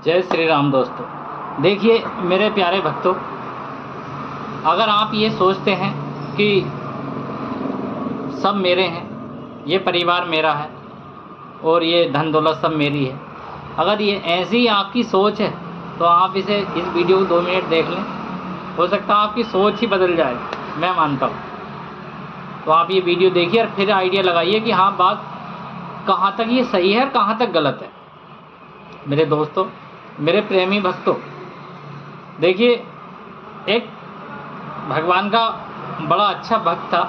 जय श्री राम दोस्तों। देखिए मेरे प्यारे भक्तों, अगर आप ये सोचते हैं कि सब मेरे हैं, ये परिवार मेरा है और ये धन दौलत सब मेरी है, अगर ये ऐसी आपकी सोच है तो आप इस वीडियो को 2 मिनट देख लें। हो सकता है आपकी सोच ही बदल जाए, मैं मानता हूँ। तो आप ये वीडियो देखिए और फिर आइडिया लगाइए कि हाँ, बात कहाँ तक ये सही है और कहाँ तक गलत है। मेरे दोस्तों, मेरे प्रेमी भक्तों, देखिए एक भगवान का बड़ा अच्छा भक्त था,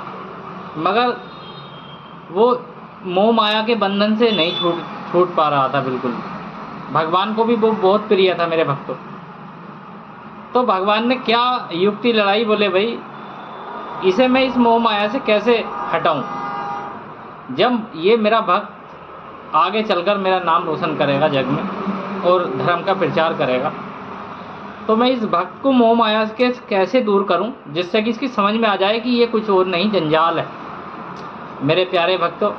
मगर वो मोह माया के बंधन से नहीं छूट पा रहा था बिल्कुल। भगवान को भी वो बहुत प्रिय था मेरे भक्तों। तो भगवान ने क्या युक्ति लड़ाई, बोले भाई इसे मैं इस मोह माया से कैसे हटाऊं। जब ये मेरा भक्त आगे चलकर मेरा नाम रोशन करेगा जग में और धर्म का प्रचार करेगा, तो मैं इस भक्त को मोह माया के कैसे दूर करूं, जिससे कि इसकी समझ में आ जाए कि ये कुछ और नहीं, जंजाल है। मेरे प्यारे भक्तों,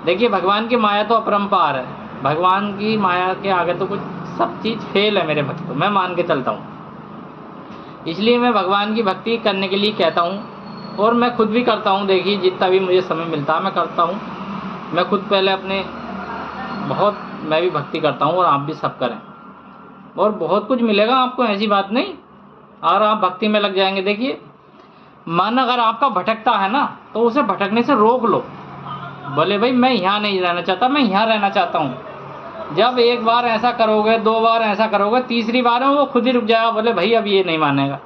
देखिए भगवान की माया तो अपरंपार है। भगवान की माया के आगे तो कुछ सब चीज़ फेल है मेरे भक्तों, मैं मान के चलता हूँ। इसलिए मैं भगवान की भक्ति करने के लिए कहता हूँ और मैं खुद भी करता हूँ। देखिए जितना भी मुझे समय मिलता है मैं करता हूँ। मैं खुद पहले अपने मैं भी भक्ति करता हूँ और आप भी सब करें और बहुत कुछ मिलेगा आपको, ऐसी बात नहीं। और आप भक्ति में लग जाएंगे। देखिए मन अगर आपका भटकता है ना, तो उसे भटकने से रोक लो। बोले भाई मैं यहाँ नहीं रहना चाहता, मैं यहाँ रहना चाहता हूँ। जब एक बार ऐसा करोगे, 2 बार ऐसा करोगे, तीसरी बार में वो खुद ही रुक जाएगा। बोले भाई अब ये नहीं मानेगा।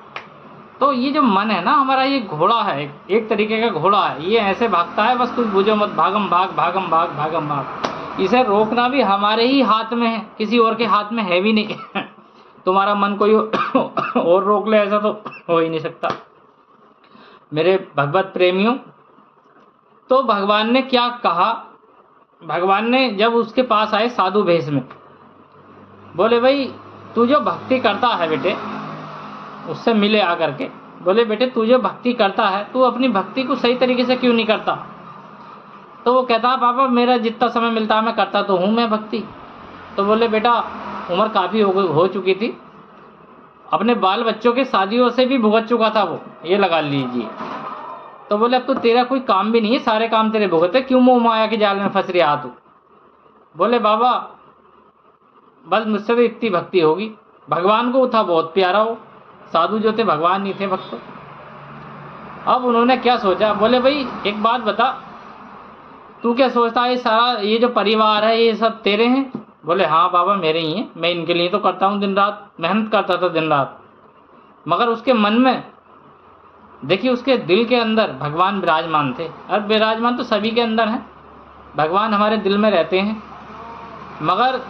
तो ये जो मन है ना हमारा, ये घोड़ा है, एक तरीके का घोड़ा है। ये ऐसे भागता है, बस कुछ बुझो मत, भागम भाग भागम भाग भागम भाग। इसे रोकना भी हमारे ही हाथ में है, किसी और के हाथ में है भी नहीं। तुम्हारा मन कोई और रोक ले ऐसा तो हो ही नहीं सकता। मेरे भगवत प्रेमियों, तो भगवान ने क्या कहा। भगवान ने जब उसके पास आए साधु भेष में, बोले भाई तू जो भक्ति करता है बेटे, उससे मिले आकर के। बोले बेटे तू जो भक्ति करता है, तू अपनी भक्ति को सही तरीके से क्यों नहीं करता। तो वो कहता पापा मेरा जितना समय मिलता है मैं करता तो हूँ मैं भक्ति। तो बोले बेटा उम्र काफ़ी हो चुकी थी, अपने बाल बच्चों के शादियों से भी भुगत चुका था वो, ये लगा लीजिए। तो बोले अब तो तेरा कोई काम भी नहीं है, सारे काम तेरे भुगत है, क्यों मोह माया के जाल में फंस रहा तू। बोले बाबा बस मुझसे तो इतनी भक्ति होगी। भगवान को था बहुत प्यारा वो, साधु जो थे भगवान नहीं थे भक्त। अब उन्होंने क्या सोचा, बोले भाई एक बात बता, तू क्या सोचता है सारा ये जो परिवार है ये सब तेरे हैं। बोले हाँ बाबा मेरे ही हैं, मैं इनके लिए तो करता हूँ दिन रात, मेहनत करता था दिन रात। मगर उसके मन में, देखिए उसके दिल के अंदर भगवान विराजमान थे। और विराजमान तो सभी के अंदर हैं, भगवान हमारे दिल में रहते हैं। मगर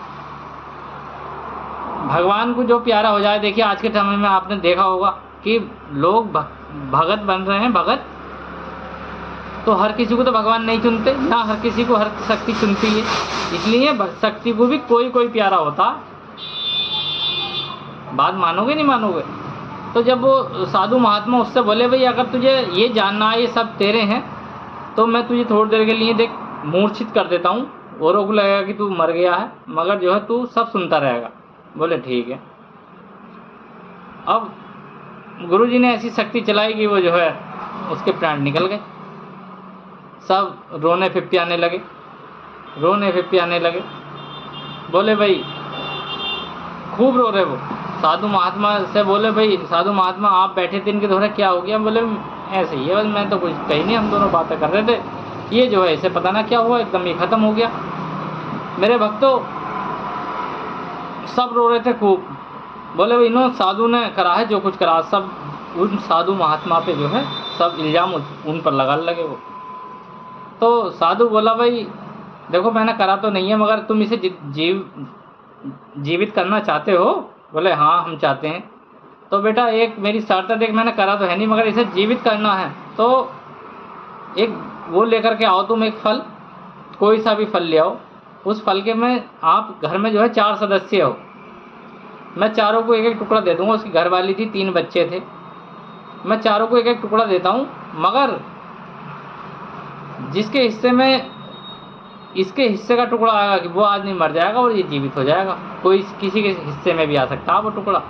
भगवान को जो प्यारा हो जाए, देखिए आज के समय में आपने देखा होगा कि लोग भगत बन रहे हैं। भगत तो हर किसी को तो भगवान नहीं चुनते ना, हर किसी को हर शक्ति चुनती है। इसलिए शक्ति को भी कोई प्यारा होता। बात मानोगे नहीं मानोगे। तो जब वो साधु महात्मा उससे बोले भाई अगर तुझे ये जानना है ये सब तेरे हैं, तो मैं तुझे थोड़ी देर के लिए देख मूर्छित कर देता हूँ, औरों को लगेगा कि तू मर गया है, मगर जो है तू सब सुनता रहेगा। बोले ठीक है। अब गुरुजी ने ऐसी शक्ति चलाई कि वो जो है उसके प्राण निकल गए। सब रोने फिप्पियाने लगे। बोले भाई खूब रो रहे वो। साधु महात्मा से बोले भाई साधु महात्मा आप बैठे थे, इनके द्वारा क्या हो गया। बोले ऐसे ही है बस, मैं तो कुछ कहीं नहीं, हम दोनों बातें कर रहे थे, ये जो है इसे पता ना क्या हुआ, एकदम ये ख़त्म हो गया। मेरे भक्तों सब रो रहे थे खूब। बोले भाई इन्होंने साधु ने करा है जो कुछ करा, सब उन साधु महात्मा पे जो है सब इल्ज़ाम उन पर लगे वो। तो साधु बोला भाई देखो मैंने करा तो नहीं है, मगर तुम इसे जीवित करना चाहते हो। बोले हाँ हम चाहते हैं। तो बेटा एक मेरी शर्त है, देख मैंने करा तो है नहीं, मगर इसे जीवित करना है तो एक वो लेकर के आओ, तुम एक फल, कोई सा भी फल ले आओ। उस फल के में आप घर में जो है 4 सदस्य हो, मैं चारों को एक टुकड़ा दे दूँगा। उसकी घरवाली थी, 3 बच्चे थे, मैं चारों को एक टुकड़ा देता हूँ। मगर जिसके हिस्से में इसके हिस्से का टुकड़ा आएगा कि वो आदमी मर जाएगा और ये जीवित हो जाएगा, कोई किसी के हिस्से में भी आ सकता है वो टुकड़ा।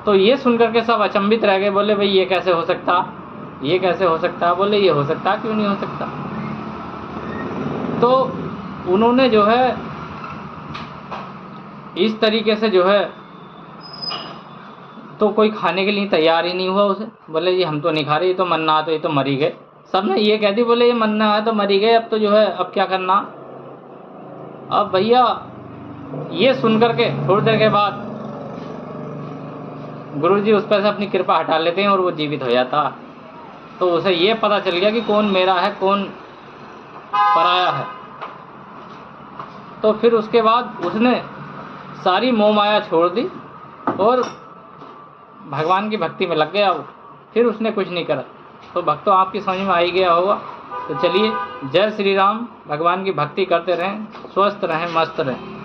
तो ये सुनकर के सब अचंभित रह गए, बोले भाई ये कैसे हो सकता, ये कैसे हो सकता। बोले ये हो सकता, क्यों नहीं हो सकता। तो उन्होंने जो है इस तरीके से जो है, तो कोई खाने के लिए तैयार ही नहीं हुआ उसे। बोले जी हम तो नहीं खा रहे, ये तो मरना है, तो ये तो मर ही गए। सब ने ये कह दी, बोले ये मरना है तो मर ही गए, अब तो जो है अब क्या करना। अब भैया ये सुनकर के थोड़ी देर के बाद गुरुजी उस पर से अपनी कृपा हटा लेते हैं और वो जीवित हो जाता। तो उसे ये पता चल गया कि कौन मेरा है कौन पराया है। तो फिर उसके बाद उसने सारी मोह माया छोड़ दी और भगवान की भक्ति में लग गया वो। फिर उसने कुछ नहीं करा। तो भक्तों आपकी समझ में आ ही गया होगा। तो चलिए, जय श्री राम। भगवान की भक्ति करते रहें, स्वस्थ रहें, मस्त रहें।